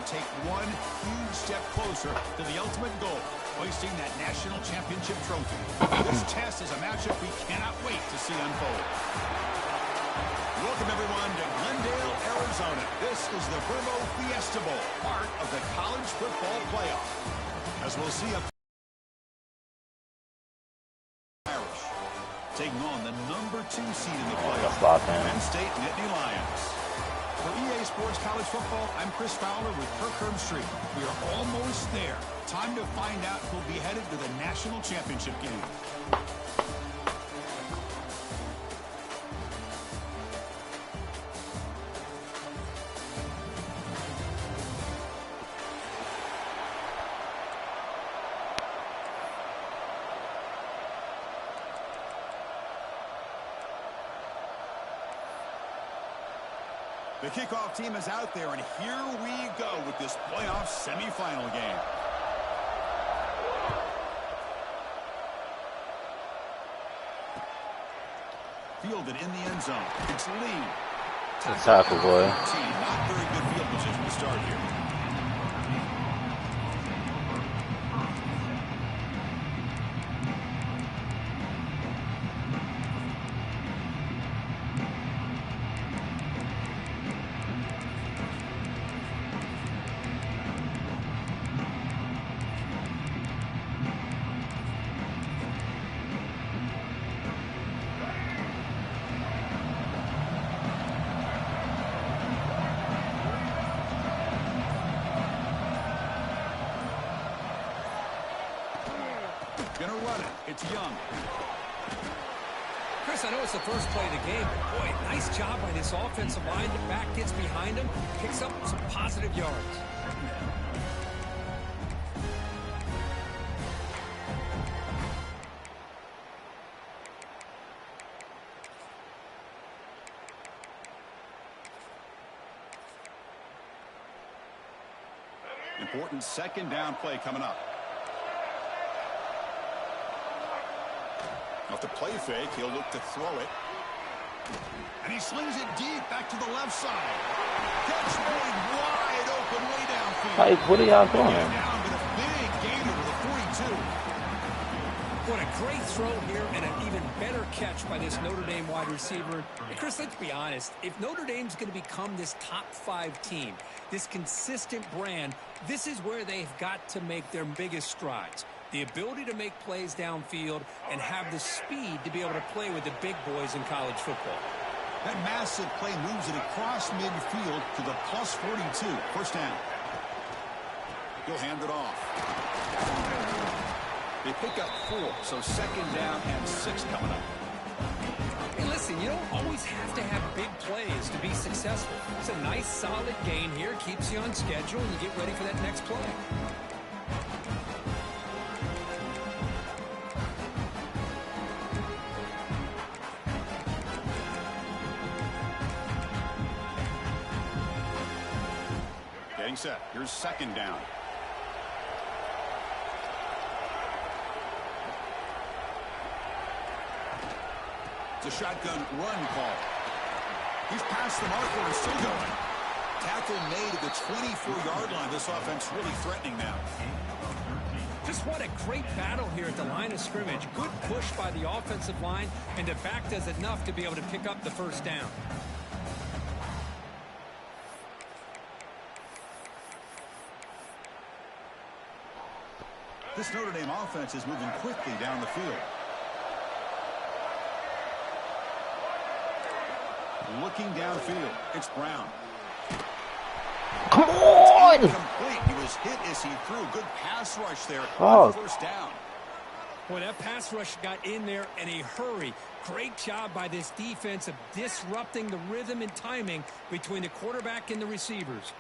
to take one huge step closer to the ultimate goal, hoisting that national championship trophy. This test is a matchup we cannot wait to see unfold. Welcome, everyone, to Glendale, Arizona. This is the Verbo Fiesta Bowl, part of the college football playoff. As we'll see up taking on the #2 seed in the playoff, Penn State Nittany Lions. For EA Sports College Football, I'm Chris Fowler with Kirk Herbstreit. We are almost there. Time to find out who'll be headed to the national championship game. The kickoff team is out there, and here we go with this playoff semifinal game. Fielded in the end zone. It's Lee. Tackle, boy. Not very good field position to start here. Gonna run it. It's Young. Chris, I know it's the first play of the game, but boy, nice job by this offensive line. The back gets behind him, picks up some positive yards. Important second down play coming up. Off the play fake, he'll look to throw it. And he slings it deep back to the left side. Catch made wide open way downfield. Hey, what are y'all doing? Down, but a big gain over the 42. What a great throw here and an even better catch by this Notre Dame wide receiver. And Chris, let's be honest. If Notre Dame's going to become this top 5 team, this consistent brand, this is where they've got to make their biggest strides. The ability to make plays downfield and have the speed to be able to play with the big boys in college football. That massive play moves it across midfield to the plus 42. First down. He'll hand it off. They pick up 4, so second down and 6 coming up. Hey, listen, you don't always have to have big plays to be successful. It's a nice, solid gain here. Keeps you on schedule, and you get ready for that next play. Getting set. Here's second down. It's a shotgun run call. He's past the marker and still going. Tackle made at the 24-yard line. This offense really threatening now. Just what a great battle here at the line of scrimmage. Good push by the offensive line, and the back does enough to be able to pick up the first down. This Notre Dame offense is moving quickly down the field. Looking downfield, it's Brown. Come on! Complete. He was hit as he threw. Good pass rush there on first down. Boy, that pass rush got in there in a hurry. Great job by this defense of disrupting the rhythm and timing between the quarterback and the receivers.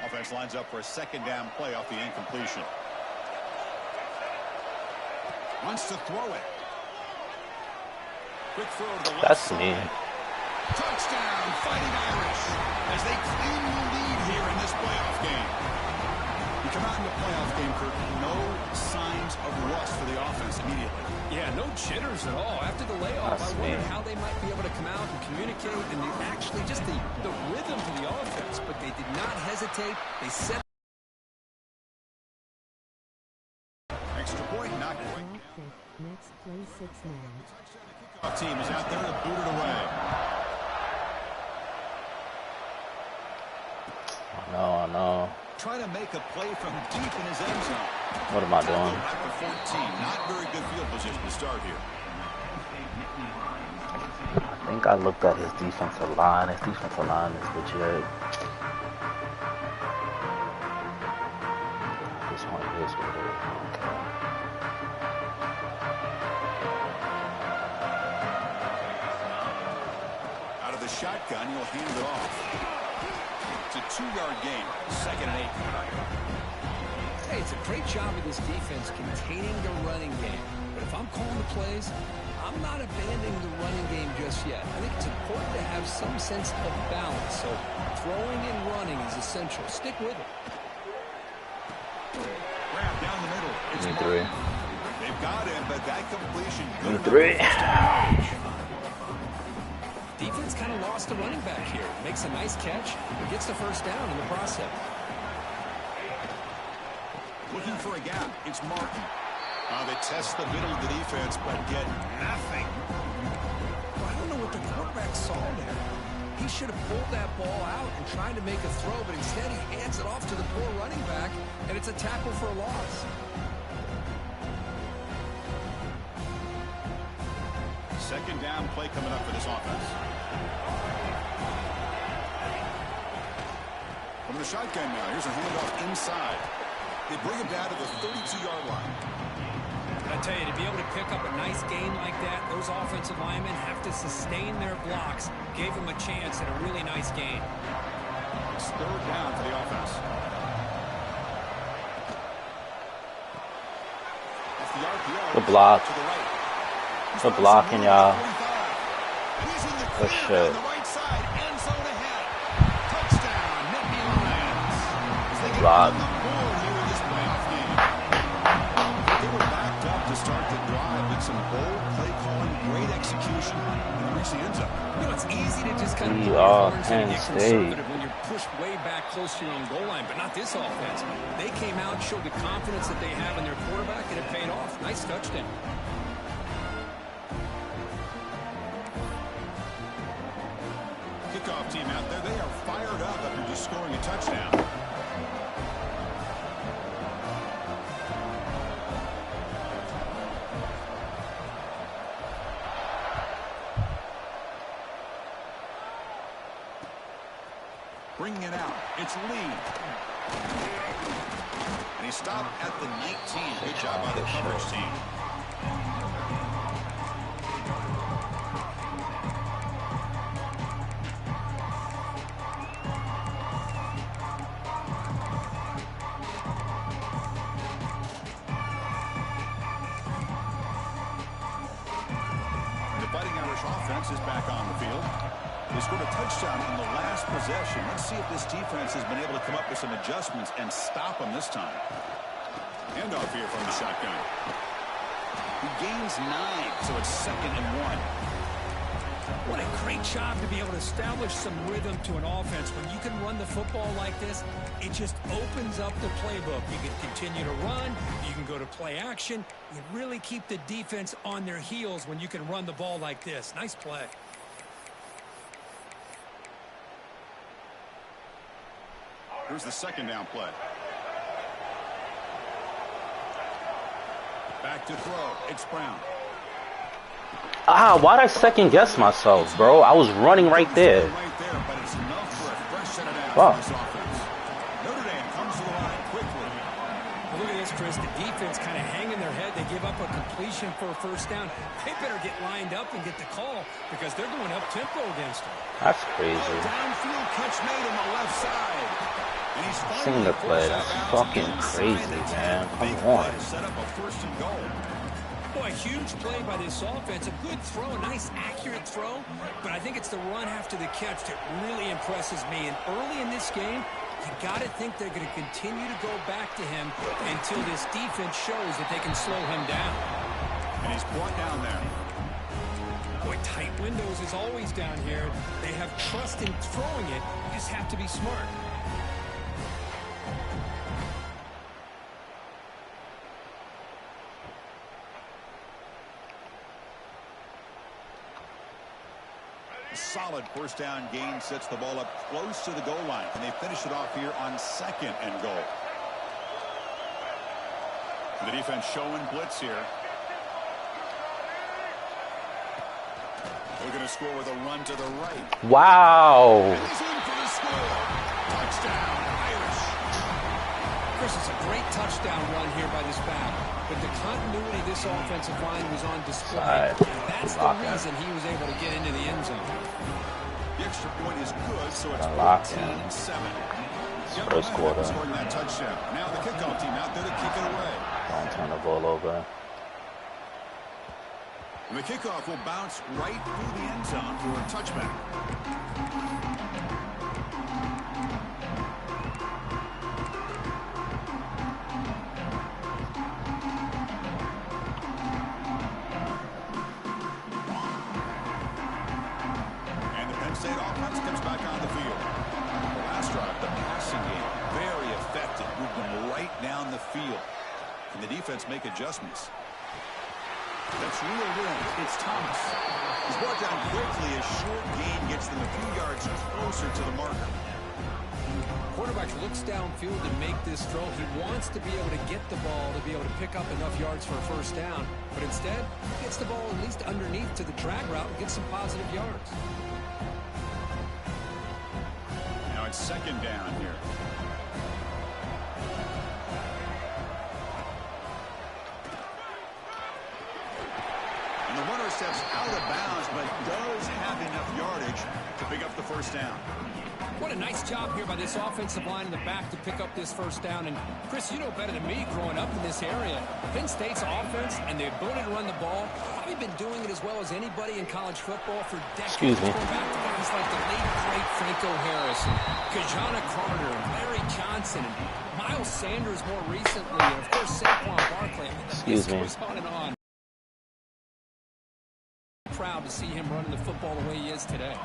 Offense lines up for a second down play off the incompletion. Wants to throw it. Quick throw to the left That's side. me. Touchdown, Fighting Irish, as they claim the lead here in this playoff game. You come out in the playoff game, Kirk, no signs of rust for the offense immediately. Yeah, no jitters at all. After the layoff, That's I wondered me. how they might be able to come out and communicate and actually just the rhythm to the offense. But they did not hesitate. They set. Extra point, not quite. Next play 6 minutes. Kickoff team is out there to boot it away. No, no. Trying to make a play from deep in his end zone. What am I doing? At the 14, not very good field position to start here. I think I looked at his defensive line. His defensive line is legit. This one is what it is. Okay. Out of the shotgun, he'll hand it off. It's a 2-yard gain. 2nd and 8 coming up. Hey, it's a great job of this defense containing the running game. But if I'm calling the plays, I'm not abandoning the running game just yet. I think it's important to have some sense of balance. So throwing and running is essential. Stick with it. Grab down the middle. It's Need Martin. 3. They've got him, but that completion. Need 3. Defense kind of lost the running back here. Makes a nice catch and gets the first down in the process. Looking for a gap. It's Martin. They test the middle of the defense, but get nothing. Well, I don't know what the quarterback saw there. He should have pulled that ball out and tried to make a throw, but instead he hands it off to the poor running back, and it's a tackle for a loss. Second down play coming up for this offense. From the shotgun now, here's a handoff inside. They bring him down to the 32-yard line. I tell you, to be able to pick up a nice gain like that, those offensive linemen have to sustain their blocks. Gave them a chance at a really nice gain. It's 3rd down for the offense. Off the RPO. Good block. To the right. Good blocking, y'all. He's in the Good clear shit. down the right side, end zone ahead. Touchdown, Nittany Lions. As they get Block. on the board here in this playoff game. They were backed up to start the drive with some bold play calling, great execution, and they reached the end zone. You know, it's easy to just kind of We pull your are horns Penn and get State. conservative when you're pushed way back close to your own goal line, but not this offense. They came out, showed the confidence that they have in their quarterback, and it paid off. Nice touchdown. Kickoff team out there, they are fired up after just scoring a touchdown. Bringing it out, it's Lee. And he stopped at the 19. Good job by the coverage team. The Fighting Irish offense is back on the field. They scored a touchdown on the last possession. Let's see if this defense has been able to come up with some adjustments and stop them this time. Handoff here from the shotgun. He gains 9, so it's 2nd and 1. What a great job to be able to establish some rhythm to an offense. When you can run the football like this, it just opens up the playbook. You can continue to run. You can go to play action. You really keep the defense on their heels when you can run the ball like this. Nice play. Here's the 2nd down play. Back to throw. It's Brown. Why'd I second guess myself, bro? I was running right there. Right there, but it's enough for a fresh set of downs Wow. for this offense. Notre Dame comes to the line quickly. Well, look at this, Chris. The defense kind of hanging their head. They give up a completion for a first down. They better get lined up and get the call because they're going up-tempo against them. That's crazy. Downfield catch made on the left side. And he's Seen the play. That's fucking crazy, man. Come on. Set up a 1st and goal. Boy, huge play by this offense. A good throw, a nice, accurate throw. But I think it's the run after the catch that really impresses me. And early in this game, You got to think they're going to continue to go back to him until this defense shows that they can slow him down. And he's brought down there. Boy, tight windows is always down here. They have trust in throwing it. You just have to be smart. Solid first down gain sets the ball up close to the goal line, and they finish it off here on 2nd and goal. The defense showing blitz here. We're going to score with a run to the right. Wow. And he's in for the score. Touchdown, Irish. Chris, it's a great touchdown run here by this back, but the continuity of this offensive line was on display. That's the reason he was able to get into the end zone. The extra point is good, so it's 14-7. First quarter. Scoring that touchdown. Now the kickoff team out there to kick it away. Don't turn the ball over. And the kickoff will bounce right through the end zone for a touchback. And the Penn State offense comes back on the field. The last drive, the passing game, very effective. Moved them right down the field. Can the defense make adjustments? That's reeled in. It's Thomas. He's brought down quickly. A short gain gets them a few yards closer to the marker. Quarterback looks downfield to make this throw. He wants to be able to get the ball to be able to pick up enough yards for a first down. But instead, he gets the ball at least underneath to the drag route and gets some positive yards. Now it's 2nd down here. And the runner steps out of bounds, but does have enough yardage to pick up the first down. What a nice job here by this offensive line in the back to pick up this first down. And, Chris, you know better than me growing up in this area. Penn State's offense and the ability to run the ball, probably been doing it as well as anybody in college football for decades. Excuse me. Going back to guys like the late, great Franco Harris and Kajana Carter and Larry Johnson and Miles Sanders more recently. And, of course, Saquon Barkley. Excuse me. Goes on and on. Proud to see him running the football the way he is today.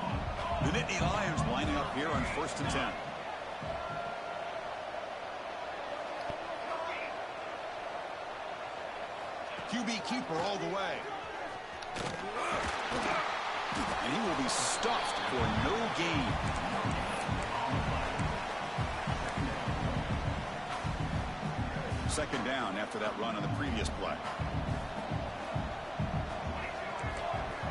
The Nittany Lions lining up here on 1st and 10. QB keeper all the way. And he will be stuffed for no gain. Second down after that run on the previous play.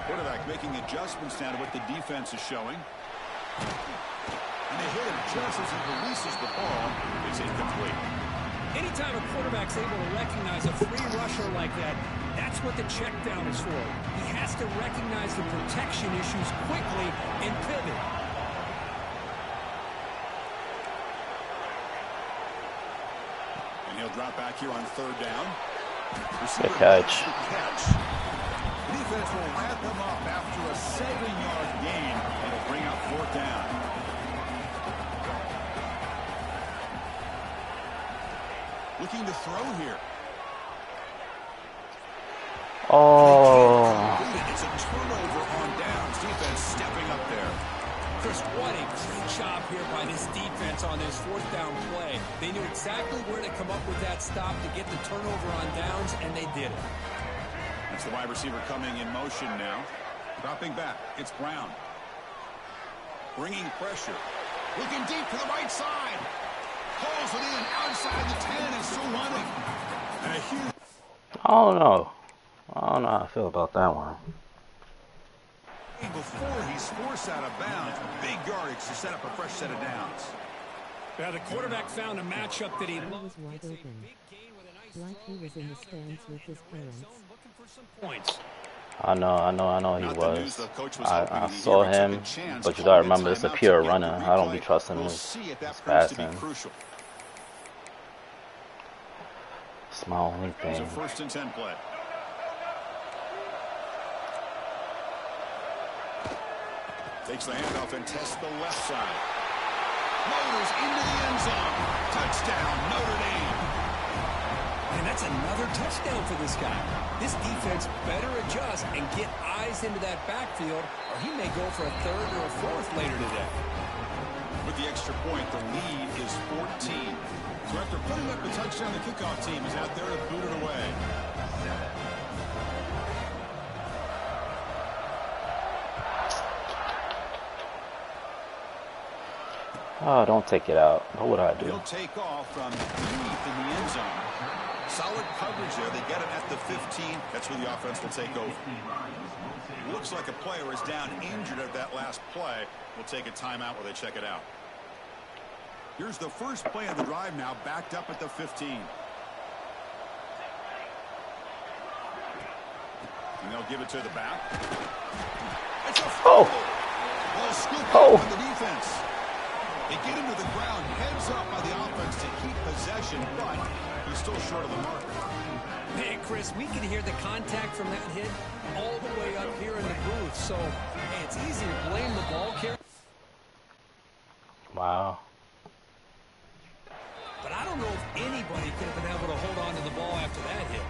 Quarterback making adjustments now to what the defense is showing. And they hit him just as he releases the ball. It's incomplete. Anytime a quarterback's able to recognize a free rusher like that, that's what the check down is for. He has to recognize the protection issues quickly and pivot. And he'll drop back here on 3rd down. Good catch. The defense will wrap them up after a 7-yard gain. It'll bring up 4th down. Looking to throw here. Oh. It's a turnover on downs. Defense stepping up there. Chris, what a great job here by this defense on this 4th down play. They knew exactly where to come up with that stop to get the turnover on downs, and they did it. That's the wide receiver coming in motion now. Dropping back. It's Brown. Bringing pressure. Looking deep to the right side. Pulls it in outside the 10 and still running. And a huge... I don't know how I feel about that one. Before he's forced out of bounds, big yardage to set up a fresh set of downs. Now the quarterback found a matchup that he loved. was wide open, like he was in the stands with his parents. Points. I know he was. I saw him, but you gotta remember, it's a pure runner. I don't be trusting his passing. It's my only thing. It's a 1st and 10 play. Takes the handoff and tests the left side. Floaters into the end zone. Touchdown, Notre Dame. And that's another touchdown for this guy. This defense better adjust and get eyes into that backfield, or he may go for a third or a fourth later today. With the extra point, the lead is 14. So after putting up the touchdown, the kickoff team is out there to boot it away. Oh, don't take it out. What would I do? He'll take off from deep in the end zone. Solid coverage there. They get him at the 15. That's where the offense will take over. Looks like a player is down injured at that last play. We'll take a timeout while they check it out. Here's the first play of the drive now, backed up at the 15. And they'll give it to the back. It's a fumble. Ball scooped up on the defense. They get him to the ground, heads up by the offense to keep possession, but he's still short of the marker. Hey, Chris, we can hear the contact from that hit all the way up here in the booth, so hey, it's easy to blame the ball carrier. Wow. But I don't know if anybody could have been able to hold on to the ball after that hit.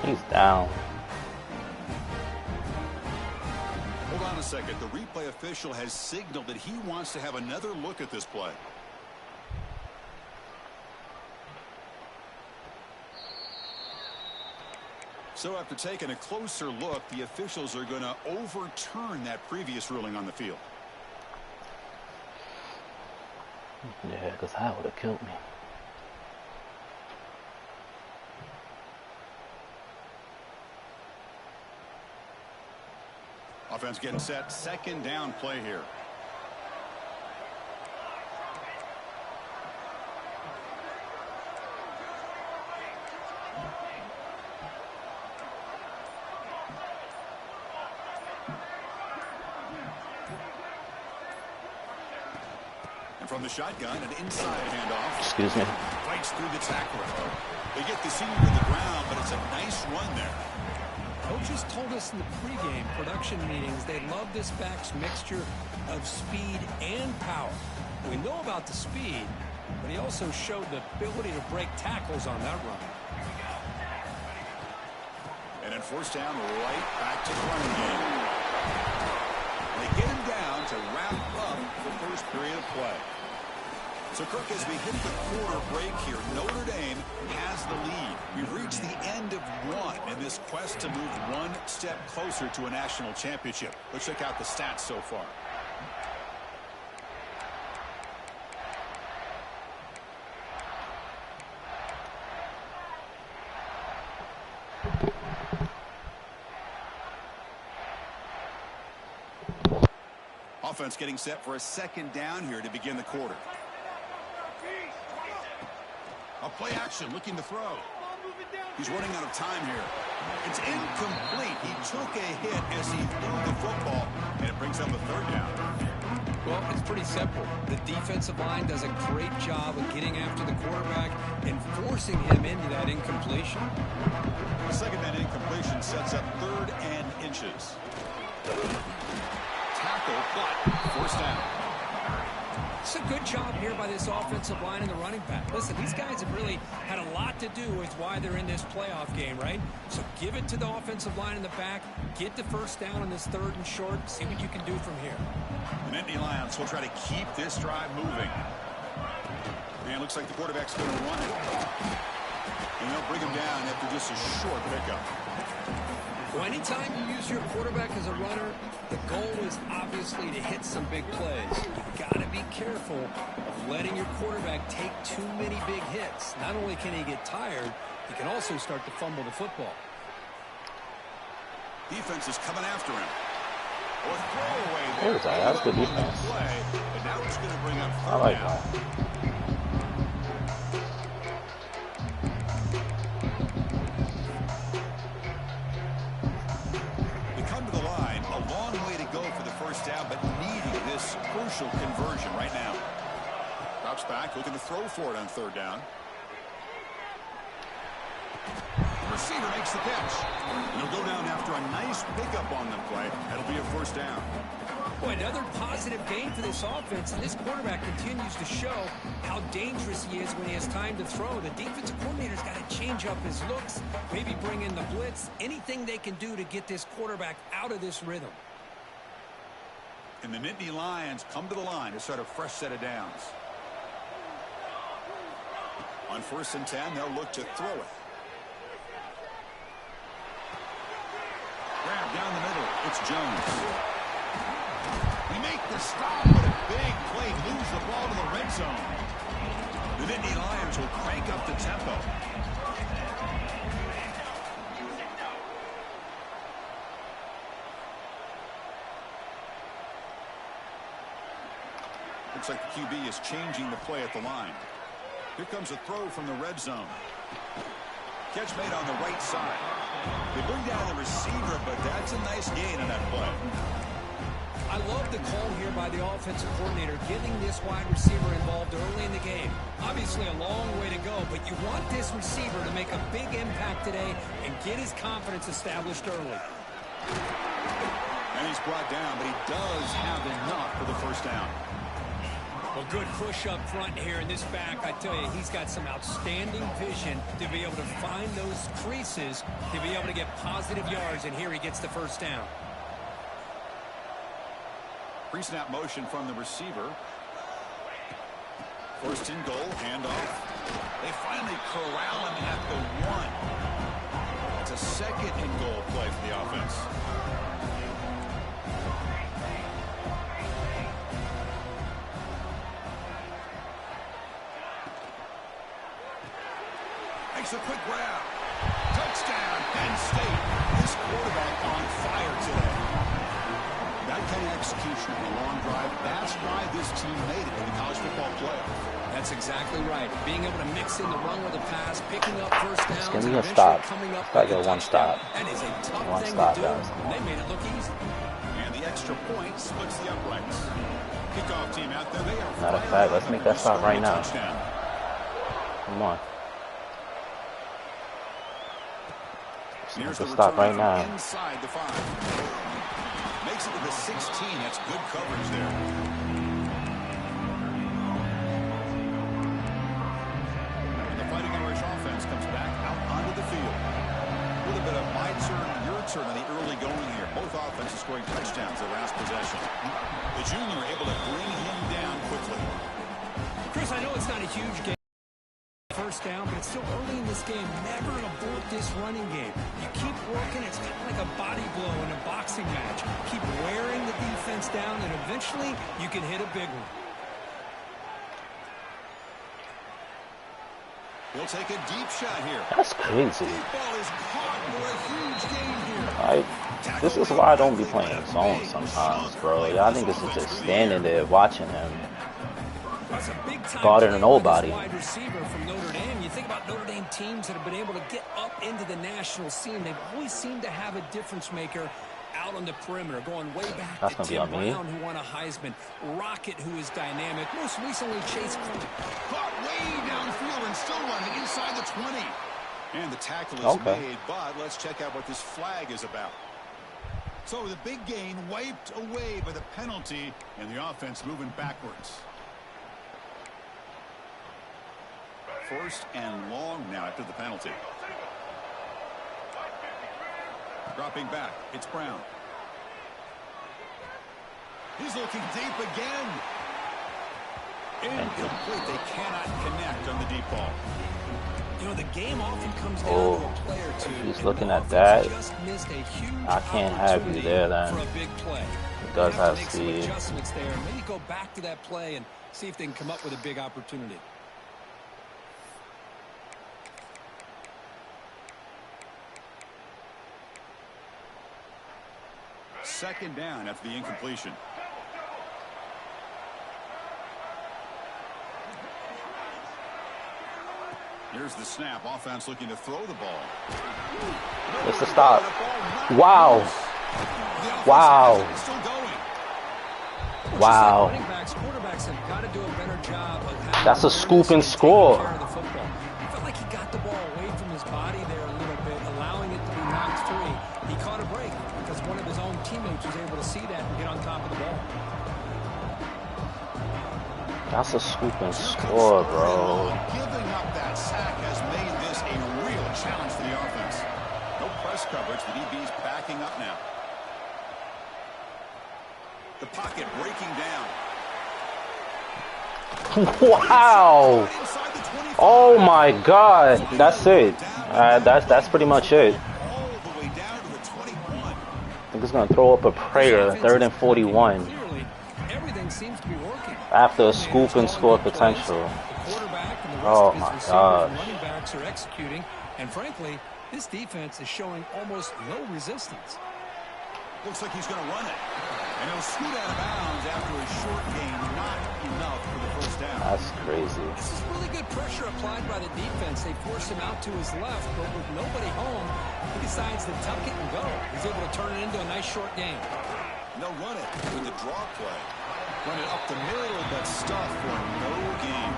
He's down. Hold on a second. The replay official has signaled that he wants to have another look at this play. So after taking a closer look, the officials are going to overturn that previous ruling on the field. Yeah, because that would have killed me. Offense getting set. Second down play here. And from the shotgun, an inside handoff. Excuse me. Fights through the tackler. They get the senior to the ground, but it's a nice run there. Coaches told us in the pregame production meetings they love this back's mixture of speed and power. We know about the speed, but he also showed the ability to break tackles on that run. And then first down, right back to the running game. They get him down to wrap up the first period of play. So, Kirk, as we hit the quarter break here, Notre Dame has the lead. We've reached the end of one in this quest to move one step closer to a national championship. Let's check out the stats so far. Offense getting set for a second down here to begin the quarter. A play action, looking to throw. He's running out of time here. It's incomplete. He took a hit as he threw the football, and it brings up a third down. Well, it's pretty simple. The defensive line does a great job of getting after the quarterback and forcing him into that incompletion. The second down incompletion sets up 3rd and inches. Tackle, but first down. It's a good job here by this offensive line and the running back. Listen, these guys have really had a lot to do with why they're in this playoff game, right? So give it to the offensive line in the back, get the first down on this 3rd and short, see what you can do from here. And Indy Lions will try to keep this drive moving. And it looks like the quarterback's going to run it. And they'll bring him down after just a short pickup. Well, anytime you use your quarterback as a runner, the goal is obviously to hit some big plays. You've got to be careful of letting your quarterback take too many big hits. Not only can he get tired, he can also start to fumble the football. Defense is coming after him. Or throwaway there. That's good defense. Play, and now it's going to bring up I like down. that. Down, but needing this crucial conversion right now. Drops back, looking to throw for it on 3rd down. receiver makes the catch. And he'll go down after a nice pickup on the play. That'll be a first down. Boy, another positive game for this offense, and this quarterback continues to show how dangerous he is when he has time to throw. The defensive coordinator's got to change up his looks, maybe bring in the blitz, anything they can do to get this quarterback out of this rhythm. And the Nittany Lions come to the line to start a fresh set of downs. On 1st and 10, they'll look to throw it. Grab down the middle. It's Jones. We make the stop, but a big play moves the ball to the red zone. The Nittany Lions will crank up the tempo. Looks like the QB is changing the play at the line. Here comes a throw from the red zone. Catch made on the right side. They bring down the receiver, but that's a nice gain on that play. I love the call here by the offensive coordinator, getting this wide receiver involved early in the game. Obviously a long way to go, but you want this receiver to make a big impact today and get his confidence established early. And he's brought down, but he does have enough for the first down. Well, good push up front here in this back. I tell you, he's got some outstanding vision to be able to find those creases, to be able to get positive yards, and here he gets the first down. Pre-snap motion from the receiver. 1st and goal, handoff. They finally corral him at the 1. It's a 2nd and goal play for the offense. Makes a quick grab. Touchdown, Penn State. This quarterback on fire today. That kind of execution on a long drive, that's why this team made it in the college football playoff. That's exactly right. Being able to mix in the run with the pass, picking up first downs, Give me and a stop. coming up I with got a one touchdown. stop. That is a tough One thing stop, to do. guys. And they made it look easy. And the extra point splits the uprights. Kickoff team out there. They are Matter of fact, let's make that stop right now. Touchdown. Come on. Here's Let's the stop right return now. from inside the 5. Makes it to the 16. That's good coverage there. And the Fighting Irish offense comes back out onto the field. A little bit of my turn, your turn on the early going here. Both offenses scoring touchdowns their last possession. The junior able to bring him down quickly. Chris, I know it's not a huge game. First down, but it's still early in this game. Never abort this running game. You keep working, it's kind of like a body blow in a boxing match. Keep wearing the defense down, and eventually you can hit a big one. He'll take a deep shot here. That's crazy. Deep ball is caught for a huge gain here. This is why I don't be playing zone sometimes, bro. I think this is just standing there watching him. Guarding a nobody. Wide receiver from Notre Dame. You think about Notre Dame teams that have been able to get up into the national scene. They've always seemed to have a difference maker out on the perimeter, going way back That's to gonna Tim be on me. Brown, who won a Heisman, Rocket, who is dynamic. Most recently, Chase Caught way downfield and still running inside the 20. And the tackle is made, but let's check out what this flag is about. So the big gain wiped away by the penalty, and the offense moving backwards. 1st and long now after the penalty. Dropping back, it's Brown. He's looking deep again. Incomplete. They cannot connect on the deep ball. You know, the game often comes down to a play or two. He's looking at that. Just missed a huge I can't have you there then. for a big play. He does have Make some speed. adjustments there. Maybe go back to that play and see if they can come up with a big opportunity. Second down after the incompletion. Here's the snap. Offense looking to throw the ball. It's the stop. Wow. Wow. Still going. Wow. Running backs, quarterbacks have got to do a better job of having That's a scoop and score. I felt like he got the ball away from his body there a little bit, your teammates was able to see that and get on top of the ball. That's a scoop and score, bro. Giving up that sack has made this a real challenge for the offense. No press coverage. The DB's backing up now. The pocket breaking down. Wow! Oh my God! That's it. That's pretty much it. I think it's gonna throw up a prayer. 3rd and 41. Seems to be working. After a scoop and score potential. Oh my gosh. Running backs are executing, and frankly, this defense is showing almost no resistance. Looks like he's going to run it. And he'll scoot out of bounds after a short gain, not enough for the first down. That's crazy. This is really good pressure applied by the defense. They force him out to his left, but with nobody home, he decides to tuck it and go. He's able to turn it into a nice short gain. And they'll run it with the draw play. Run it up the middle, but stuff for no gain.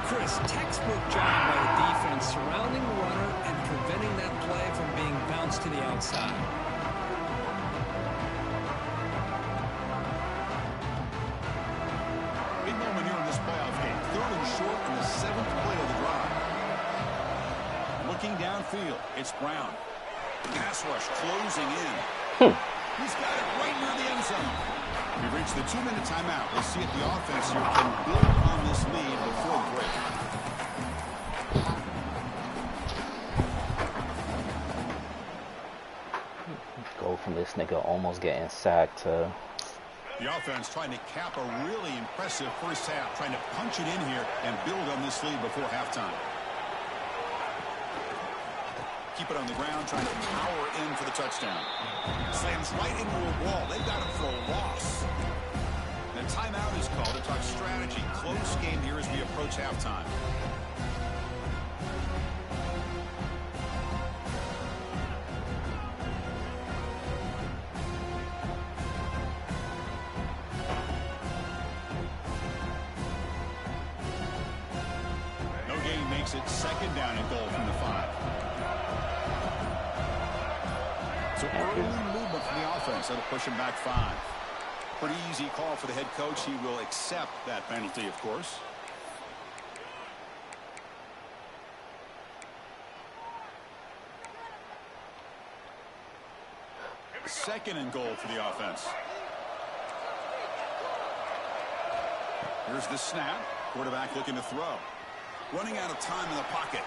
Chris, textbook job by the defense surrounding the runner and preventing that play from being bounced to the outside. Big moment here in this playoff game. 3rd and short in the 7th play of the drive. Looking downfield, it's Brown. Pass rush closing in. He's got it right near the end zone. We've reached the 2-minute timeout. We'll see if the offense here can build on this lead before the break. Go from this nigga almost getting sacked to... The offense trying to cap a really impressive first half, trying to punch it in here and build on this lead before halftime. Keep it on the ground, trying to power in for the touchdown. Slams right into a wall. They've got him for a loss. And a timeout is called to talk strategy. Close game here as we approach halftime. No gain makes it 2nd down and goal from the 5. So early movement from the offense. That'll push him back 5. Pretty easy call for the head coach. He will accept that penalty, of course. Second and goal for the offense. Here's the snap. Quarterback looking to throw. Running out of time in the pocket.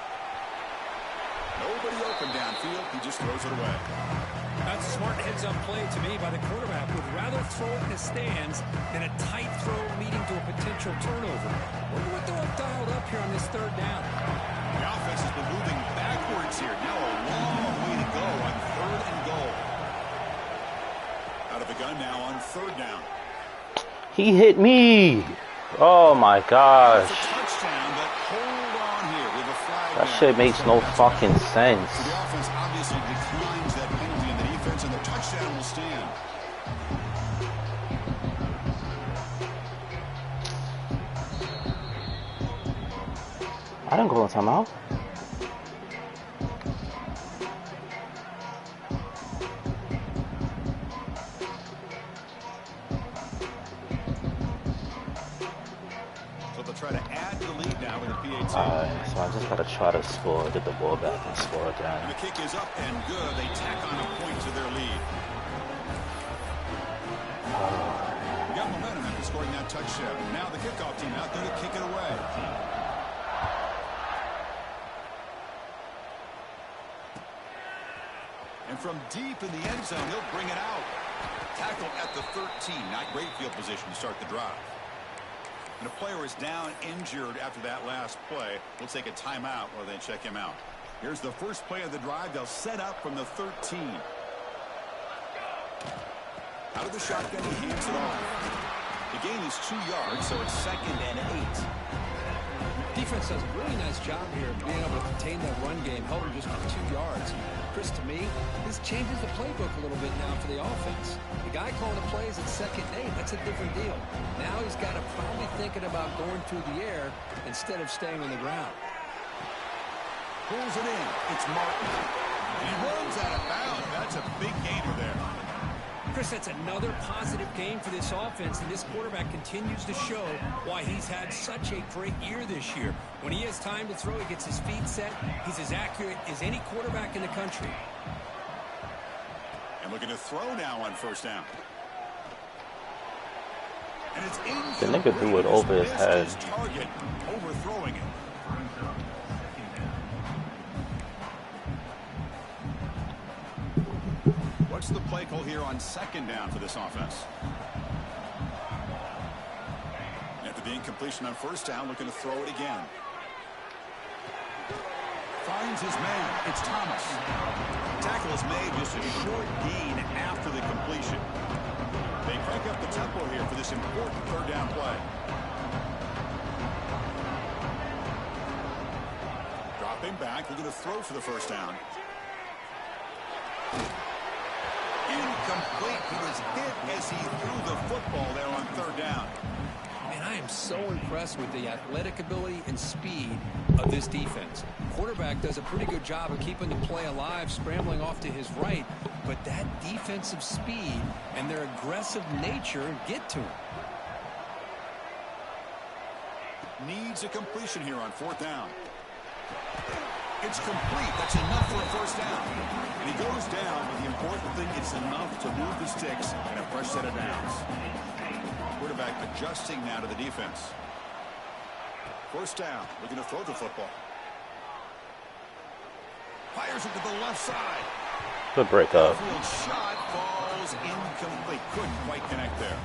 Nobody open downfield. He just throws it away. That's a smart heads-up play to me by the quarterback. Would rather throw it in the stands than a tight throw leading to a potential turnover. Wonder what they'll have dialed up here on this 3rd down. The offense has been moving backwards here. Now a long way to go on 3rd and goal. Out of the gun now on 3rd down. He hit me. Oh my gosh. It's a touchdown, but hold on here with a flag. That shit makes no fucking sense. So the offense obviously declines that penalty in the defense, and the touchdown will stand. I didn't go in timeout. So they'll try to add to the lead now with a PAT. Alright, so I just gotta try to score, get the ball back and score again. And the kick is up and good. They tack on a point to their lead. We got momentum after scoring that touchdown. Now the kickoff team out there to kick it away. And from deep in the end zone, he'll bring it out. Tackle at the 13. Not great field position to start the drive. And a player is down injured after that last play. We'll take a timeout while they check him out. Here's the first play of the drive. They'll set up from the 13. Out of the shotgun, he hands it off. The gain is 2 yards, so it's 2nd and 8. Defense does a really nice job here of being able to contain that run game, held him just for 2 yards. Chris, to me, this changes the playbook a little bit now for the offense. The guy calling the plays at 2nd and 8, that's a different deal. Now he's got to probably thinking about going through the air instead of staying on the ground. Pulls it in. It's Martin. And he runs out of bounds. That's a big gainer there. Chris, that's another positive game for this offense, and this quarterback continues to show why he's had such a great year this year. When he has time to throw, he gets his feet set. He's as accurate as any quarterback in the country. And looking to throw now on first down. And it's the nigga threw it over his head. Target, overthrowing it. What's the play call here on second down for this offense? After the incompletion on first down, looking to throw it again. Finds his man. It's Thomas. Tackle is made, just a short gain after the completion. They crank up the tempo here for this important third down play. Dropping back, looking to throw for the first down. Incomplete. He was hit as he threw the football there on third down. Man, I am so impressed with the athletic ability and speed of this defense. Quarterback does a pretty good job of keeping the play alive, scrambling off to his right, but that defensive speed and their aggressive nature get to him. Needs a completion here on fourth down. It's complete. That's enough for a first down. And he goes down, but the important thing, it's enough to move the sticks and a fresh set of downs. Quarterback adjusting now to the defense. First down, looking to throw the football. Fires it to the left side. Good break up. Field shot falls incomplete. Couldn't quite connect there.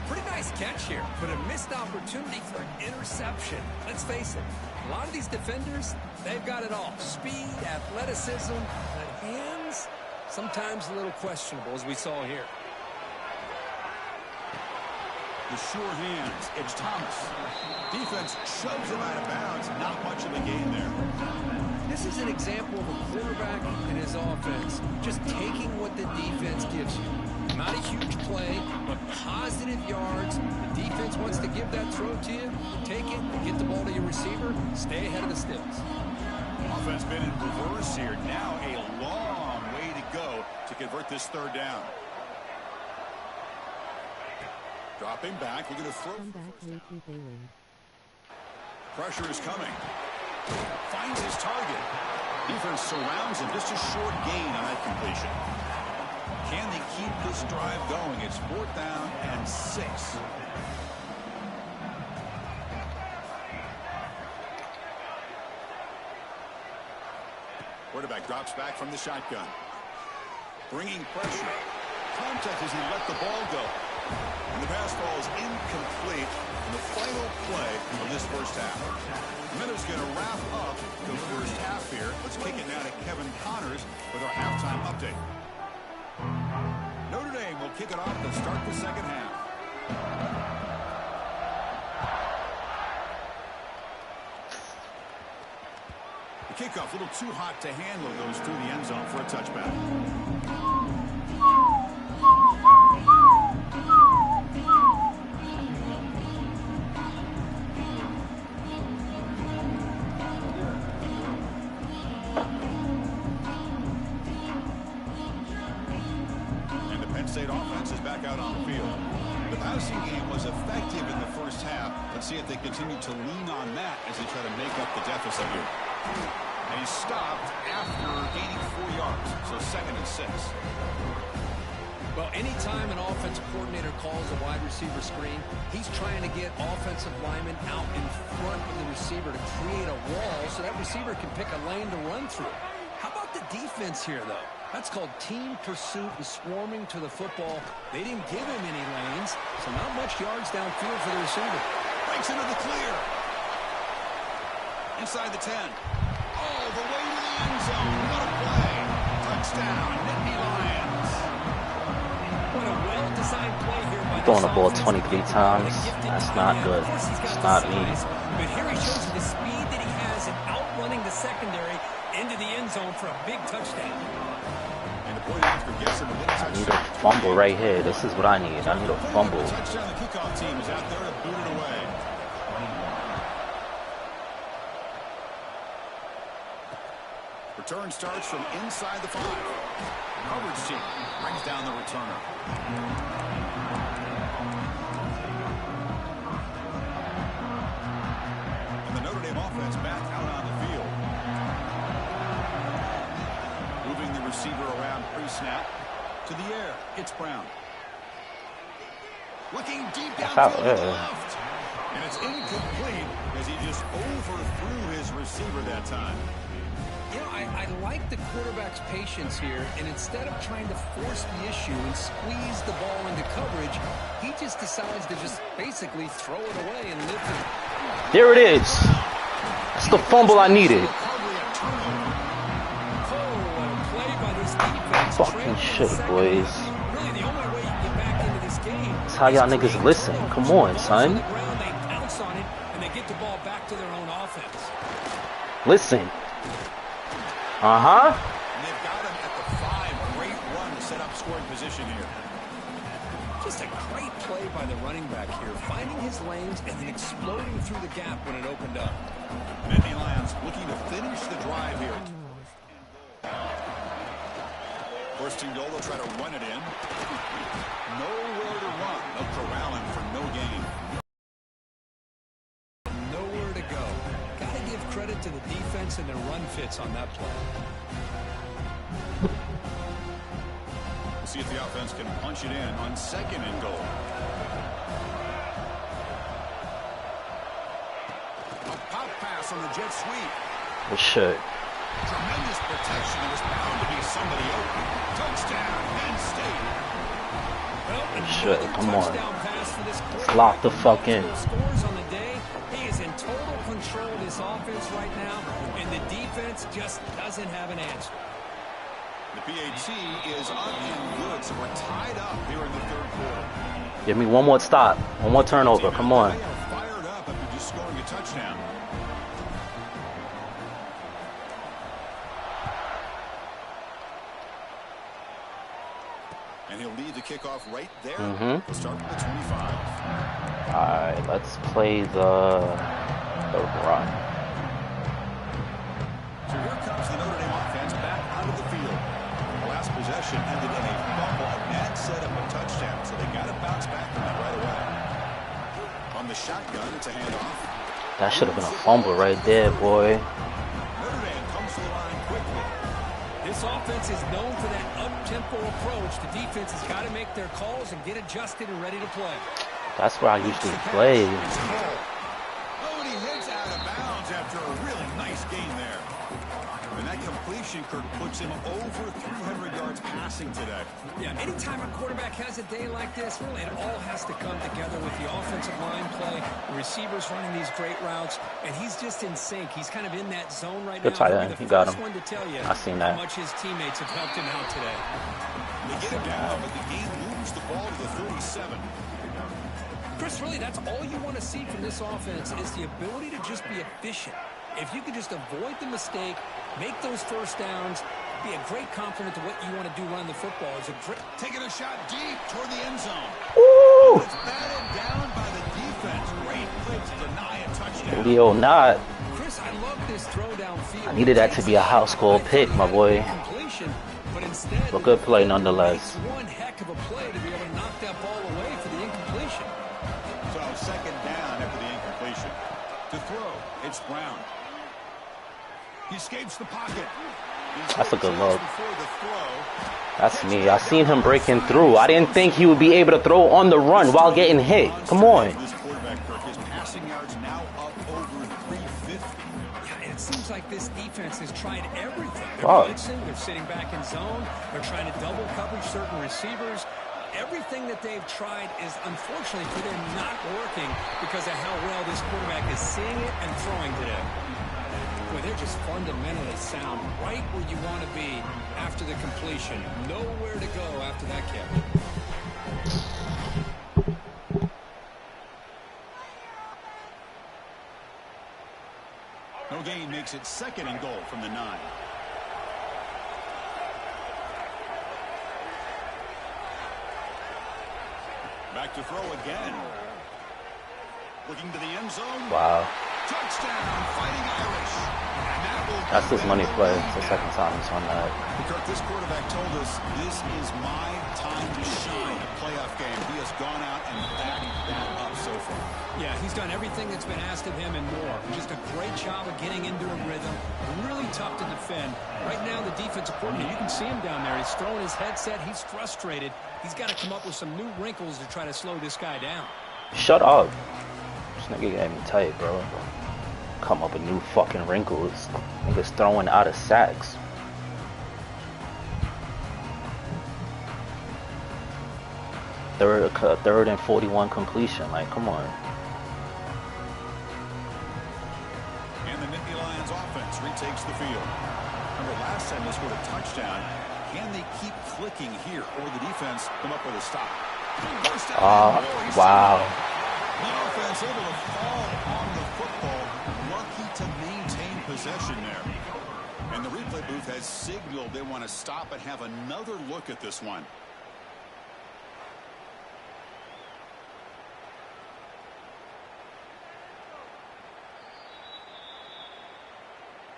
Pretty nice catch here, but a missed opportunity for an interception. Let's face it, a lot of these defenders, they've got it all. Speed, athleticism, but hands, sometimes a little questionable, as we saw here. The sure hands. It's Thomas. Defense shoves him out of bounds. Not much of a gain there. This is an example of a quarterback and his offense just taking what the defense gives you. Not a huge play, but positive yards. The defense wants to give that throw to you. Take it, get the ball to your receiver, stay ahead of the sticks. Offense been in reverse here. Now a long way to go to convert this third down. Dropping back, we're going to throw. Pressure is coming. Finds his target. Defense surrounds him. Just a short gain on that completion. Can they keep this drive going? It's fourth down and 6. Quarterback drops back from the shotgun. Bringing pressure. Contact as he let the ball go. And the pass falls incomplete in the final play of this first half. The Minnows going to wrap up the first half here. Let's kick it now to Kevin Connors with our halftime update. Notre Dame will kick it off to start the second half. The kickoff a little too hot to handle, goes through the end zone for a touchback. State offense is back out on the field. The passing game was effective in the first half. Let's see if they continue to lean on that as they try to make up the deficit here. And he stopped after gaining 4 yards, so second and 6. Well, anytime an offensive coordinator calls a wide receiver screen, he's trying to get offensive linemen out in front of the receiver to create a wall so that receiver can pick a lane to run through. How about the defense here, though? That's called team pursuit and swarming to the football. They didn't give him any lanes, so not much yards downfield for the receiver. Breaks into the clear. Inside the 10. All the way to the end zone. What a play. Touchdown, Nittany Lions. What a well-designed play here by Throwing the ball 23 times. That's not good. It's not me. But here he shows you the speed that he has in outrunning the secondary into the end zone for a big touchdown. I need a fumble right here. This is what I need. I need a fumble. Touchdown. The kickoff team is out there to boot it away. Return starts from inside the 5. Coverage team brings down the returner. And the Notre Dame offense back out on the field. Moving the receiver around pre-snap. To the air, it's Brown. Looking deep downfield to the left. And it's incomplete as he just overthrew his receiver that time. You know, I like the quarterback's patience here, and instead of trying to force the issue and squeeze the ball into coverage, he just decides to just basically throw it away and live it. There it is. That's the fumble I needed. Fucking shit, boys. Really, the only way you get back into this game. That's how y'all niggas listen. Come on, son. They pounce on it, and they get the ball back to their own offense. Listen. And they've got him at the 5. Great run to set up scoring position here. Just a great play by the running back here, finding his lanes and then exploding through the gap when it opened up. Nittany Lions looking to finish the drive here. First and goal, they'll try to run it in. Nowhere to run. They'll corral him for no gain. Nowhere to go. Got to give credit to the defense and their run fits on that play. We'll see if the offense can punch it in on second and goal. A pop pass on the jet sweep. Good shit. Tremendous protection. There was bound to be somebody open. Touchdown, Penn State. Good shit. Come on. Let's lock the fuck in. Scores on the day. He is in total control of this offense right now, and the defense just doesn't have an answer. The PAT is up and good, so we're tied up here in the third quarter. Give me one more stop. One more turnover. Come on. They are fired up after just scoring a touchdown. And he'll lead the kickoff right there. We'll start with the 25. Alright, let's play the run. So here comes the Notre Dame offense back out of the field. The last possession ended in a fumble and set up a touchdown, so they got to bounce back from that right away. On the shotgun, it's a handoff. That should have been a fumble right there, boy. Notre Dame comes to the line quickly. This offense is known for that up-tempo approach. The defense has got to make their calls and get adjusted and ready to play. That's where I usually play. Oh, and he hits out of bounds after a really nice gain there. And that completion, Kirk, puts him over 300 yards passing today. Yeah, anytime a quarterback has a day like this, really it all has to come together with the offensive line play, the receivers running these great routes, and he's just in sync. He's kind of in that zone right now. Good tight end. He got him. One to tell you I seen that. how much his teammates have helped him out today. They get him down, but the game moves the ball to the 37. Chris, really, that's all you want to see from this offense is the ability to just be efficient. If you can just avoid the mistake, make those first downs, be a great complement to what you want to do running the football. It's a great... Taking a shot deep toward the end zone. Woo! It's batted down by the defense. Great play to deny a touchdown. Leo not. Chris, I love this throw downfield. I needed that to be a house call pick, my boy. But instead, A good play nonetheless. it's one heck of a play to be able to knock that ball away for the incompletion. So second down after the incompletion. To throw, it's Brown. He escapes the pocket. That's a good look. That's me. I seen him breaking through. I didn't think he would be able to throw on the run while getting hit. Come on. This quarterback, Kirk, his passing yards now up over 350. Yeah, it seems like this defense has tried everything. They're Wow. blitzing, they're sitting back in zone, they're trying to double coverage certain receivers. Everything that they've tried is, unfortunately for them, not working because of how well this quarterback is seeing it and throwing today. Boy, they're just fundamentally sound, right where you want to be after the completion. Nowhere to go after that kick. No gain makes it second and goal from the 9. Back to throw again. Looking to the end zone. Wow. Touchdown, Fighting Irish. And that will That's his money play. It's the second time he's on that. Kirk, this quarterback told us this is my time to shine. A playoff game. He has gone out and backed that up so far. Yeah, he's done everything that's been asked of him and more. Just a great job of getting into a rhythm. Really tough to defend. Right now, the defensive coordinator, you can see him down there. He's throwing his headset. He's frustrated. He's got to come up with some new wrinkles to try to slow this guy down. Shut up. This nigga got me tight, bro. Come up with new fucking wrinkles. Niggas throwing out of sacks. Third and 41 completion. Like, come on. And the Nittany Lions offense retakes the field. Remember, last time they scored a touchdown. Can they keep clicking here, or the defense come up with a stop? Wow. The offense able to fall on the football, lucky to maintain possession there. And the replay booth has signaled they want to stop and have another look at this one.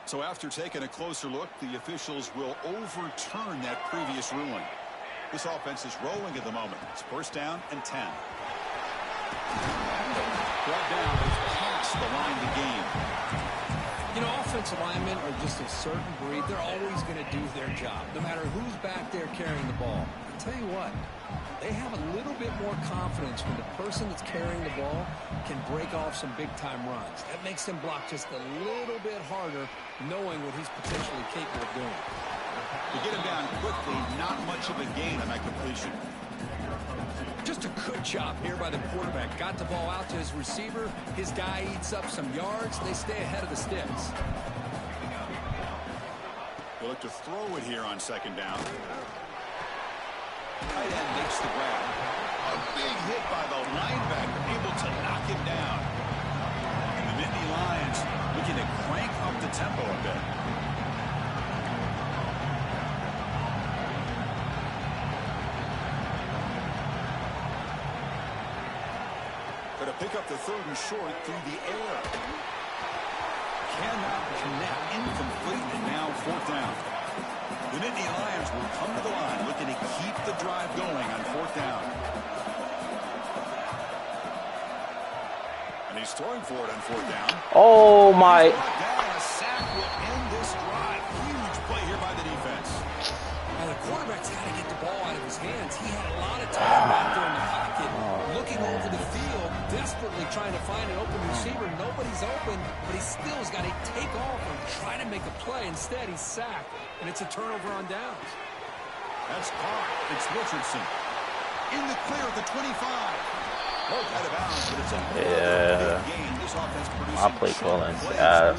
So after taking a closer look, the officials will overturn that previous ruling. This offense is rolling at the moment. It's first down and 10. Brought down, it's past the line to gain. You know, offensive linemen are just a certain breed. They're always going to do their job, no matter who's back there carrying the ball. I'll tell you what, they have a little bit more confidence when the person that's carrying the ball can break off some big-time runs. That makes them block just a little bit harder, knowing what he's potentially capable of doing. To get him down quickly, not much of a gain on that completion. Just a good job here by the quarterback. Got the ball out to his receiver. His guy eats up some yards. They stay ahead of the sticks. They look to throw it here on second down. Tight end makes the grab. A big hit by the linebacker, able to knock him down. And the Nittany Lions looking to crank up the tempo a bit. Going to pick up the third and short through the air. Cannot connect, incomplete, and now fourth down. The Nittany Lions will come to the line, looking to keep the drive going on fourth down. And he's throwing for it on fourth down. Oh my! A sack will end this drive. Huge play here by the defense. Now the quarterback's got to get the ball out of his hands. He had a lot of time back there in the pocket, looking over the field, desperately trying to find an open receiver. Nobody's open, but he still has got to take off and try to make a play. Instead, he's sacked, and it's a turnover on downs. That's caught. It's Richardson. In the clear at the 25. Both out of bounds, but it's a big gain. This offense producing My play calling's ass.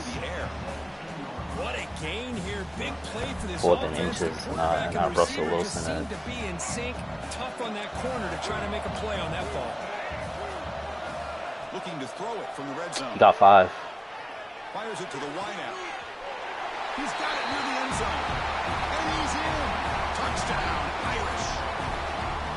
What a gain here. Big play for this Fourth and offense. inches. Quarterback Not and Russell receiver just Wilson. seemed to be in sync. Tough on that corner to try to make a play on that ball. Looking to throw it from the red zone. Got 5. Fires it to the wideout. He's got it near the end zone. And he's in. Touchdown, Irish.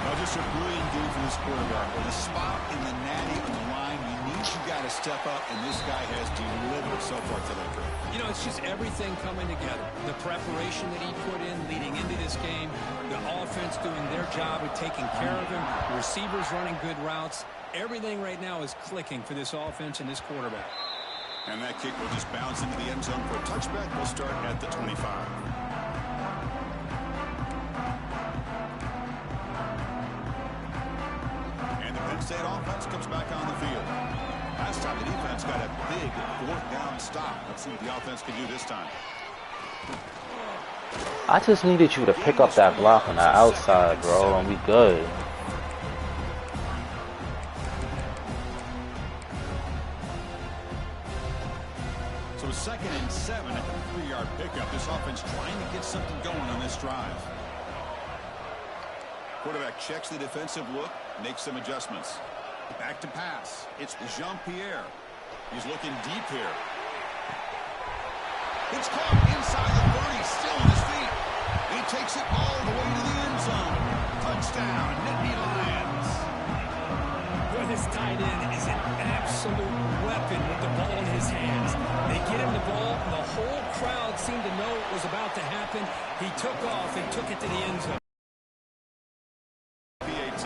Now just a brilliant game for this quarterback. With a spot in the natty on the line, you got to step up, and this guy has delivered so far today. You know, it's just everything coming together. The preparation that he put in leading into this game, the offense doing their job of taking care of him, the receivers running good routes. Everything right now is clicking for this offense and this quarterback. And that kick will just bounce into the end zone for a touchback. We'll start at the 25. And the Penn State offense comes back on the field. Last time the defense got a big fourth down stop. Let's see what the offense can do this time. I just needed you to pick up that block on the outside, bro, and we good. So 2nd and 7 at the 3-yard pickup. This offense trying to get something going on this drive. Quarterback checks the defensive look, makes some adjustments. Back to pass. It's Jean-Pierre. He's looking deep here. It's caught inside the 30, still on his feet. He takes it all the way to the end zone. Touchdown, Nittany Lions. Well, This tight end is an absolute weapon with the ball in his hands. They get him the ball, and the whole crowd seemed to know it was about to happen. He took off and took it to the end zone. PAT.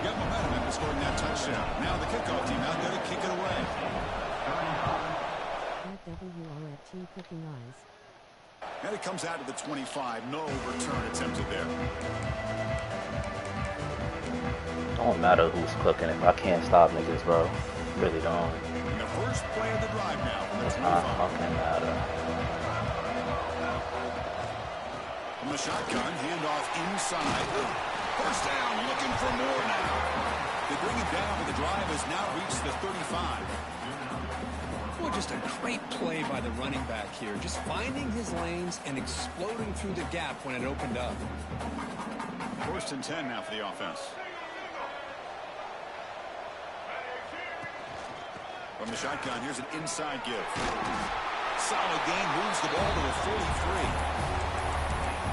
Got momentum after scoring that touchdown. Now the kickoff team out there to kick it away. At WRFT Cooking Eyes. And it comes out to the 25. No return attempted there. Don't matter who's cooking if I can't stop niggas, bro. Really don't. And the first play of the drive now from the It's 25. not fucking matter. From the shotgun, handoff inside. First down, looking for more now. They bring it down, but the drive has now reached the 35. Well, just a great play by the running back here. Just finding his lanes and exploding through the gap when it opened up. First and 10 now for the offense. From the shotgun, here's an inside give. Solid gain, moves the ball to the 43.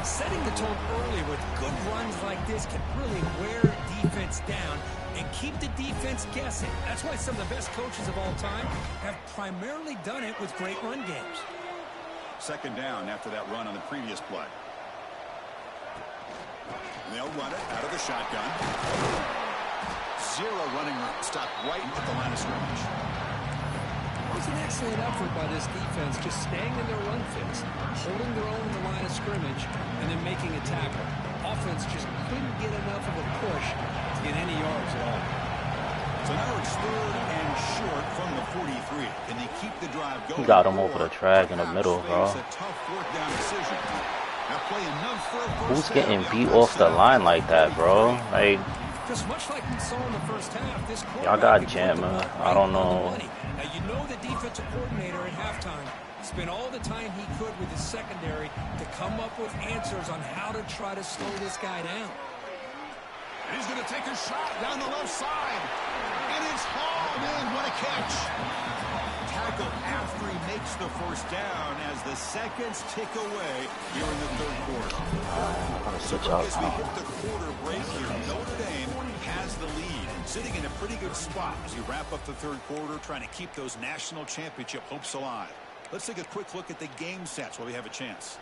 Setting the tone early with good runs like this can really wear defense down and keep the defense guessing. That's why some of the best coaches of all time have primarily done it with great run games. Second down after that run on the previous play. And they'll run it out of the shotgun. Zero running room. Stop right at the line of scrimmage. It was an excellent effort by this defense, just staying in their run fits, holding their own in the line of scrimmage, and then making a tackle. Offense just couldn't get enough of a push to get any yards at all. So now it's third and short from the 43. Can they keep the drive going? He got him over the track in the middle, bro. It's a tough fourth down decision. Now play enough for a first Who's down. getting beat off the line like that, bro? Like, Just much like we saw in the first half, this y'all got jammed, man. I don't know. Now, you know the defensive coordinator at halftime spent all the time he could with his secondary to come up with answers on how to try to slow this guy down. He's going to take a shot down the left side. And it's hauled in. What a catch. Tackle after he makes the first down as the seconds tick away here in the third quarter. So as we hit the quarter break here, Notre Dame has the lead, sitting in a pretty good spot as we wrap up the third quarter, trying to keep those national championship hopes alive. Let's take a quick look at the game sets while we have a chance.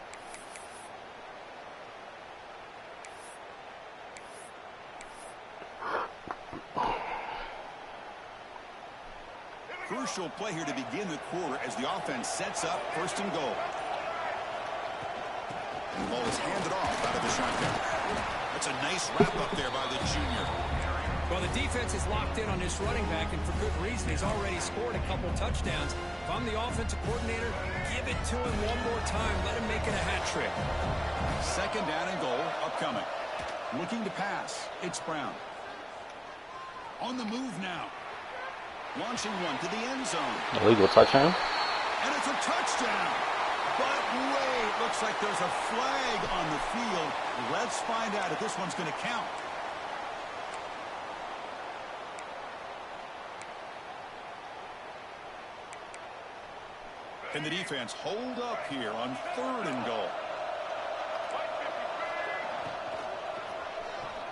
Crucial play here to begin the quarter as the offense sets up first and goal. And the ball is handed off out of the shotgun. That's a nice wrap up there by the junior. Well, the defense is locked in on this running back, and for good reason. He's already scored a couple touchdowns. If I'm the offensive coordinator, give it to him one more time. Let him make it a hat trick. Second down and goal upcoming. Looking to pass. It's Brown. On the move now. Launching one to the end zone. Illegal touchdown. And it's a touchdown. But wait, looks like there's a flag on the field. Let's find out if this one's going to count. Can the defense hold up here on third and goal?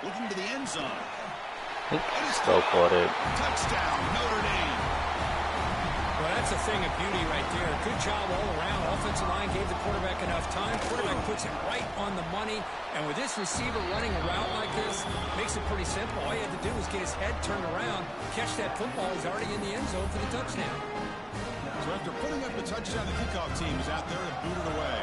Looking to the end zone. Still caught it. Touchdown, Notre Dame. Well, that's a thing of beauty right there. Good job all around. Offensive line gave the quarterback enough time. Quarterback puts it right on the money. And with this receiver running a route like this, makes it pretty simple. All you had to do was get his head turned around, catch that football. He's already in the end zone for the touchdown. So after putting up the touchdown, the kickoff team is out there to boot it away.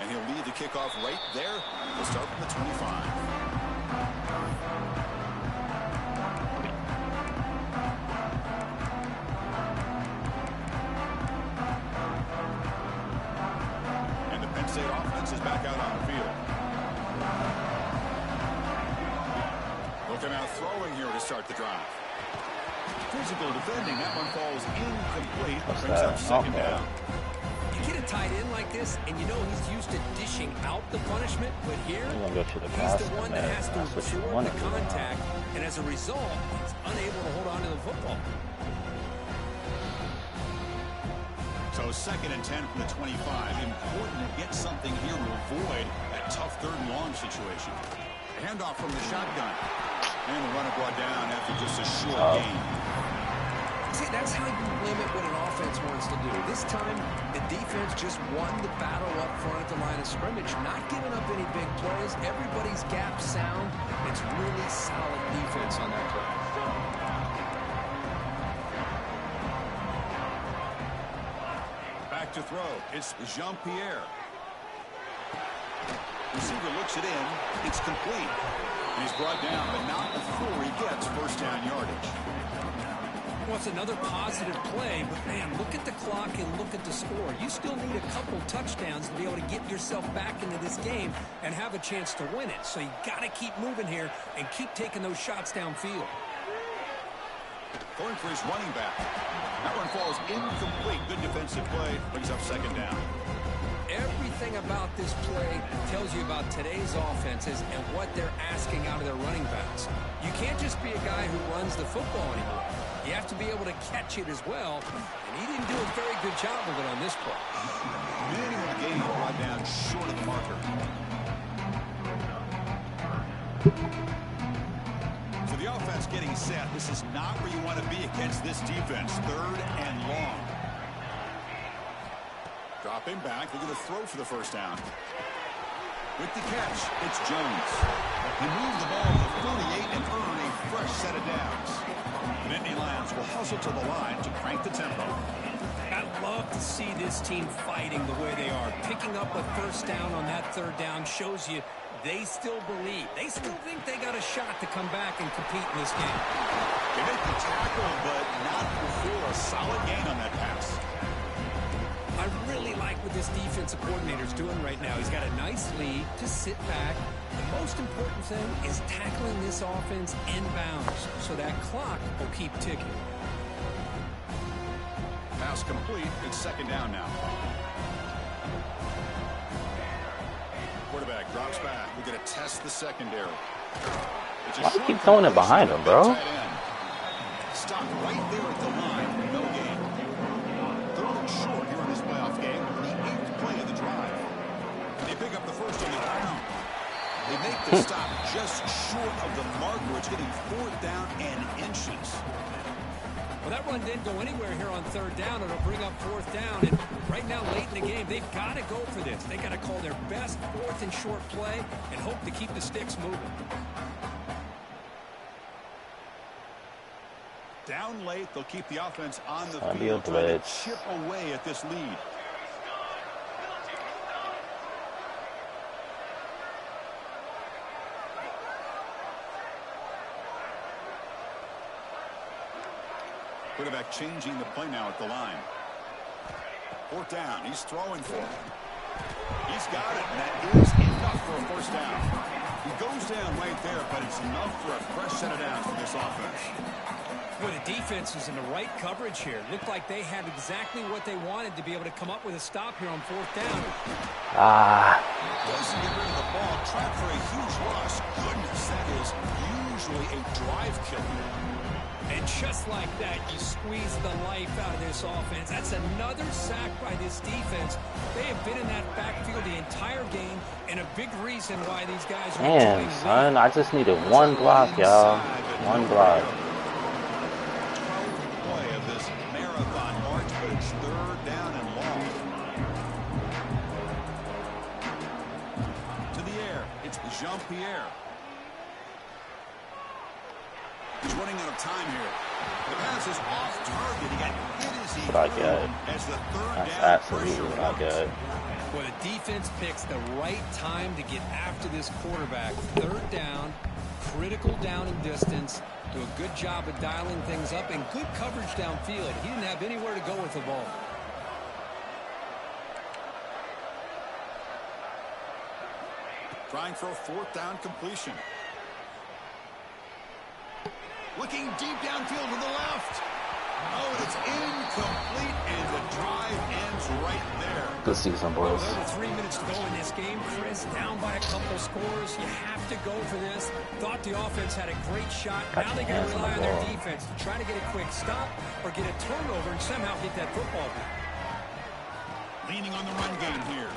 And he'll lead the kickoff right there. He'll start from the 25. And the Penn State offense is back out on the field. Looking out throwing here to start the drive. Physical defending. That one falls incomplete. Brings up second down. You get a tight end like this, and you know he's used to dishing out the punishment, but here, Go to the he's the one that has to That's what you absorb want the to do. contact, and as a result, he's unable to hold on to the football. So 2nd and 10 from the 25. Important to get something here to avoid that tough 3rd and long situation. Handoff from the shotgun. And the runner brought down after just a short gain. See, that's how you limit what an offense wants to do. This time, the defense just won the battle up front at the line of scrimmage, not giving up any big plays. Everybody's gap sound. It's really solid defense on that play. Back to throw. It's Jean-Pierre. Receiver looks it in. It's complete. He's brought down, but not before he gets first down yardage. Well, it's another positive play, but man, look at the clock and look at the score. You still need a couple touchdowns to be able to get yourself back into this game and have a chance to win it. So you got to keep moving here and keep taking those shots downfield. Going for his running back. That one falls incomplete. Good defensive play. Brings up 2nd down. Everything about this play tells you about today's offenses and what they're asking out of their running backs. You can't just be a guy who runs the football anymore. You have to be able to catch it as well, and he didn't do a very good job of it on this play. Minimal gain brought down short of the marker. So the offense getting set. This is not where you want to be against this defense. 3rd and long. Dropping back. They're going to throw for the first down. With the catch, it's Jones. He moved the ball to the 48 and earn a fresh set of downs. Nittany Lions will hustle to the line to crank the tempo. I love to see this team fighting the way they are. Picking up a first down on that 3rd down shows you they still believe. They still think they got a shot to come back and compete in this game. They make the tackle, but not before a solid gain on that pass. I really like what this defensive coordinator is doing right now. He's got a nice lead to sit back. The most important thing is tackling this offense inbounds so that clock will keep ticking. Pass complete. It's 2nd down now. Quarterback drops back. We're going to test the secondary. Why do you keep throwing it behind him, bro? Stop right there at the line. No gain. 3rd and short here in this playoff game. The 8th play of the drive. They pick up the first on the ground. They make the stop just short of the marker. It's getting 4th down and inches. Well, that run didn't go anywhere here on 3rd down. It'll bring up 4th down. And right now, late in the game, they've got to go for this. They got to call their best 4th and short play and hope to keep the sticks moving. Down late, they'll keep the offense on the field, trying to chip away at this lead. Quarterback changing the play now at the line. 4th down. He's throwing for it. He's got it, and that is enough for a first down. He goes down right there, but it's enough for a fresh set of downs for this offense. Well, the defense is in the right coverage here. Looked like they had exactly what they wanted to be able to come up with a stop here on 4th down. Doesn't get rid of the ball. Trapped for a huge loss. Goodness, that is usually a drive killer. And just like that, you squeeze the life out of this offense. That's another sack by this defense. They have been in that backfield the entire game, and a big reason why these guys are Man, son, I just needed one block, y'all. One block. 12th play of this marathon march, but it's 3rd down and long. To the air, it's Jean-Pierre. He's running out of time here. The pass is off target. He got hit as he threw as the 3rd down pressure not good. Well, the defense picks the right time to get after this quarterback. 3rd down, critical down and distance. Do a good job of dialing things up and good coverage downfield. He didn't have anywhere to go with the ball. Trying for a 4th down completion. Looking deep downfield to the left. Oh, it's incomplete, and the drive ends right there. Good season, boys. Over 3 minutes to go in this game, Chris. Down by a couple scores. You have to go for this. Thought the offense had a great shot. Now they got to rely on their defense to try to get a quick stop or get a turnover and somehow get that football back. leaning on the run game here.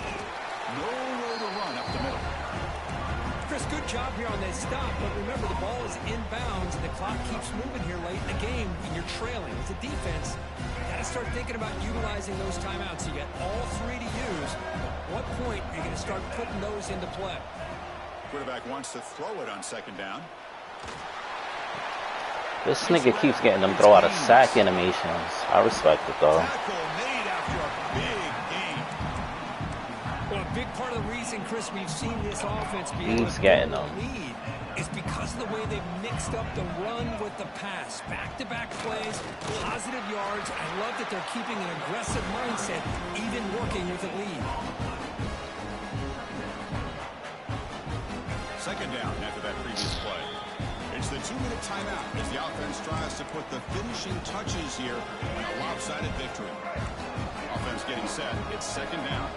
Nowhere to run up the middle. Chris, good job here on that stop, but remember the ball is inbounds and the clock keeps moving here late in the game and you're trailing. As a defense, you got to start thinking about utilizing those timeouts. You got all three to use. At what point are you going to start putting those into play? Quarterback wants to throw it on second down. This nigga keeps getting them throw out of sack animations. I respect it though. Tackle made after a big gain. Well, a big part of the reason, Chris, we've seen this offense be He's getting them. lead is because of the way they've mixed up the run with the pass. Back-to-back plays, positive yards. I love that they're keeping an aggressive mindset, even working with a lead. Second down after that previous play. It's the 2-minute timeout as the offense tries to put the finishing touches here on a lopsided victory. Offense getting set. It's second down.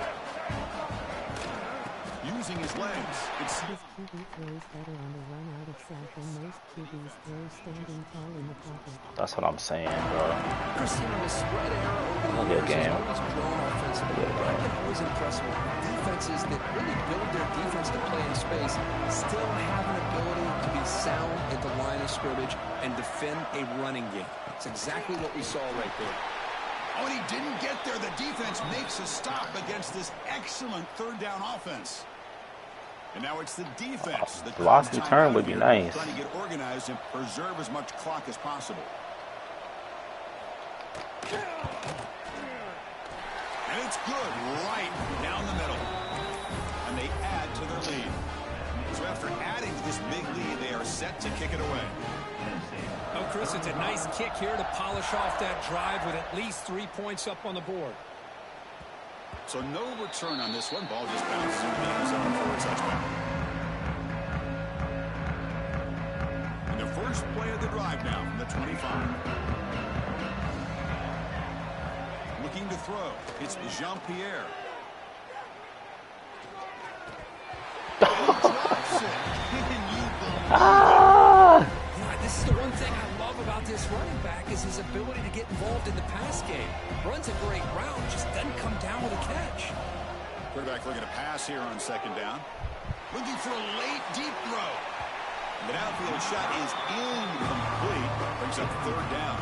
Using his legs. It's This QB throws better on the run out of sack than most QBs throw standing tall in the pocket. That's what I'm saying, bro. The spread era over the Good years game. has always grown offensively. Good I've game. been always impressed with defenses that really build their defense to play in space, still have an ability to be sound at the line of scrimmage and defend a running game. It's exactly what we saw right there. Oh, and he didn't get there. The defense makes a stop against this excellent third down offense. And now it's the defense. The Block and turn would be nice. Trying to get organized and preserve as much clock as possible. And it's good right down the middle. And they add to their lead. So after adding to this big lead, they are set to kick it away. Oh, Chris, it's a nice kick here to polish off that drive with at least 3 points up on the board. So no return on this one. Ball just bounces into the end zone for a touchdown. And the first play of the drive now from the 25. Looking to throw. It's Jean-Pierre. Drops it. Can you believe it? This is the one thing I love about this running back is his ability to get involved in the pass game. Runs a great route, just doesn't come down with a catch. Quarterback looking to pass here on second down. Looking for a late deep throw. The downfield shot is incomplete. Brings up third down.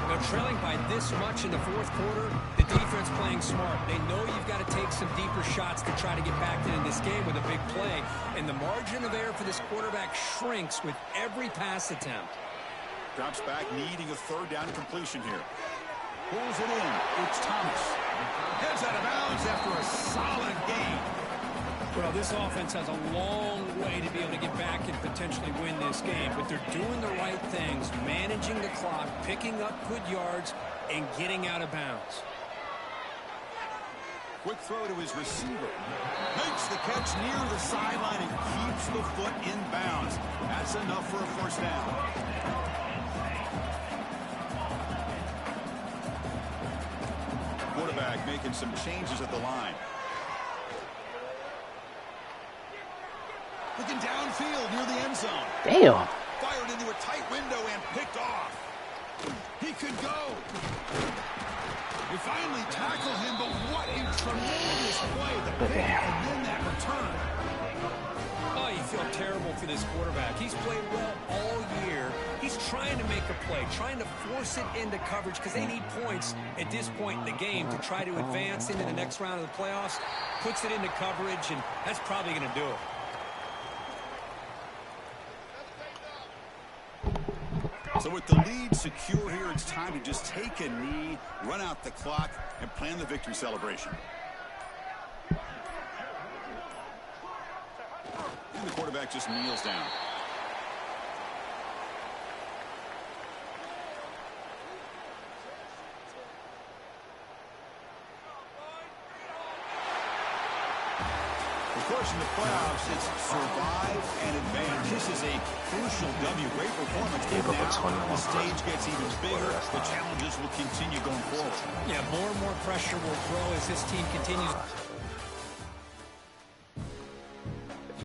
Now, trailing by this much in the fourth quarter, the defense playing smart. They know you've got to take some deeper shots to try to get back in this game with a big play. And the margin of error for this quarterback shrinks with every pass attempt. Drops back, needing a third down completion here. Pulls it in. It's Thomas. Heads out of bounds after a solid gain. Well, this offense has a long way to be able to get back and potentially win this game, but they're doing the right things, managing the clock, picking up good yards, and getting out of bounds. Quick throw to his receiver. Makes the catch near the sideline and keeps the foot in bounds. That's enough for a first down. Quarterback making some changes at the line. Looking downfield near the end zone. Damn. Fired into a tight window and picked off. He could go. They finally tackle him, but what a tremendous play. The pick and then that return. Oh, you feel terrible for this quarterback. He's played well all year. He's trying to make a play, trying to force it into coverage because they need points at this point in the game to try to advance into the next round of the playoffs. Puts it into coverage, and that's probably going to do it. So with the lead secure here, it's time to just take a knee, run out the clock, and plan the victory celebration. And the quarterback just kneels down. Of course, in the playoffs, it's survive and advance. This is a crucial W. Great performance. But now the stage gets even bigger. The challenges will continue going forward. Yeah, more and more pressure will grow as this team continues.